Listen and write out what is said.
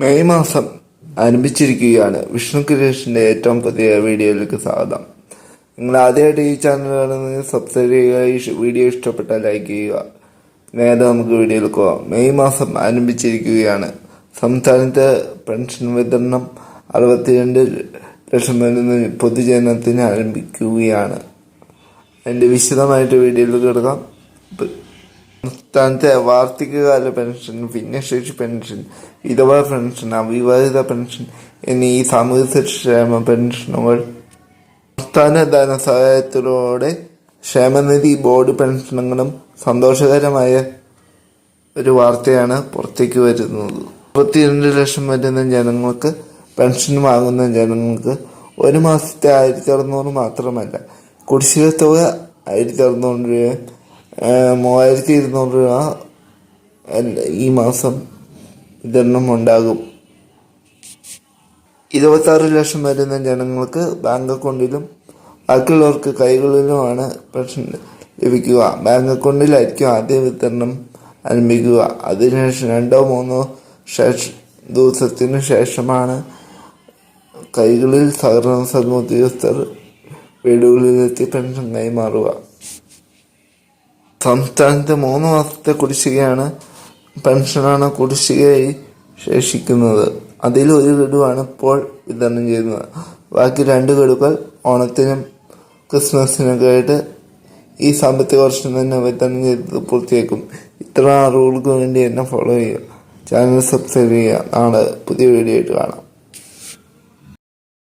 May മാസം ആരംഭിച്ചിരിക്കുകയാണ്. വിഷ്ണു ക്രിയേഷൻ്റെ ഏറ്റവും പുതിയ വീഡിയോയിലേക്ക് സ്വാഗതം. നിങ്ങൾ ആദ്യമായിട്ട് ഈ ചാനൽ കാണുന്നത് സബ്സ്ക്രൈബ് ചെയ്യുക. ഈ വീഡിയോ ഇഷ്ടപ്പെട്ടാൽ ലൈക്ക് ചെയ്യുക. നേരെ നമുക്ക് വീഡിയോയിലേക്ക് പോകാം. മെയ് മാസം ആരംഭിച്ചിരിക്കുകയാണ്. സംസ്ഥാനത്ത് പെൻഷൻ വിതരണം 62 ലക്ഷം വരുന്ന പൊതുജനത്തിന് ആരംഭിക്കുകയാണ്. അതിൻ്റെ വിശദമായിട്ട് വീഡിയോയിലേക്ക് കിടക്കാം. സംസ്ഥാനത്തെ വാർഷികകാല പെൻഷൻ, ഭിന്നശേഷി പെൻഷൻ, വിധവ പെൻഷൻ, അവിവാഹിത പെൻഷൻ എന്നീ സാമൂഹ്യക്ഷേമ പെൻഷനുകൾ സംസ്ഥാന ധനസഹായത്തിലൂടെ ക്ഷേമനിധി ബോർഡ് പെൻഷനുകളും സന്തോഷകരമായ ഒരു വാർത്തയാണ് പുറത്തേക്ക് വരുന്നത്. 32 ലക്ഷം വരുന്ന ജനങ്ങൾക്ക് പെൻഷൻ വാങ്ങുന്ന ജനങ്ങൾക്ക് ഒരു മാസത്തെ 1600 മാത്രമല്ല, കുടിശ്ശിക തുക 1600 രൂപ, 3200 രൂപ ഈ മാസം വിതരണം ഉണ്ടാകും. 26 ലക്ഷം വരുന്ന ജനങ്ങൾക്ക് ബാങ്ക് അക്കൗണ്ടിലും ബാക്കിയുള്ളവർക്ക് കൈകളിലുമാണ് പെൻഷൻ ലഭിക്കുക. ബാങ്ക് അക്കൗണ്ടിലായിരിക്കും ആദ്യ വിതരണം ആരംഭിക്കുക. അതിനുശേഷം 2-3 ദിവസത്തിന് ശേഷമാണ് കൈകളിൽ സഹകരണ സംഘ ഉദ്യോഗസ്ഥർ വീടുകളിലെത്തി പെൻഷൻ കൈമാറുക. സംസ്ഥാനത്ത് 3 മാസത്തെ കുടിശ്ശികയാണ് പെൻഷനാണ് കുടിശ്ശികയായി ശേഷിക്കുന്നത്. അതിൽ ഒരു ഗഡുവാണ് ഇപ്പോൾ വിതരണം ചെയ്യുന്നത്. ബാക്കി 2 ഗഡുക്കൾ ഓണത്തിനും ക്രിസ്മസിനൊക്കെ ആയിട്ട് ഈ സാമ്പത്തിക വർഷം തന്നെ വിതരണം ചെയ്ത് പൂർത്തിയാക്കും. ഇത്ര അറിവുകൾക്ക് വേണ്ടി എന്നെ ഫോളോ ചെയ്യുക, ചാനൽ സബ്സ്ക്രൈബ് ചെയ്യുക. നാളെ പുതിയ വീഡിയോ ആയിട്ട് കാണാം.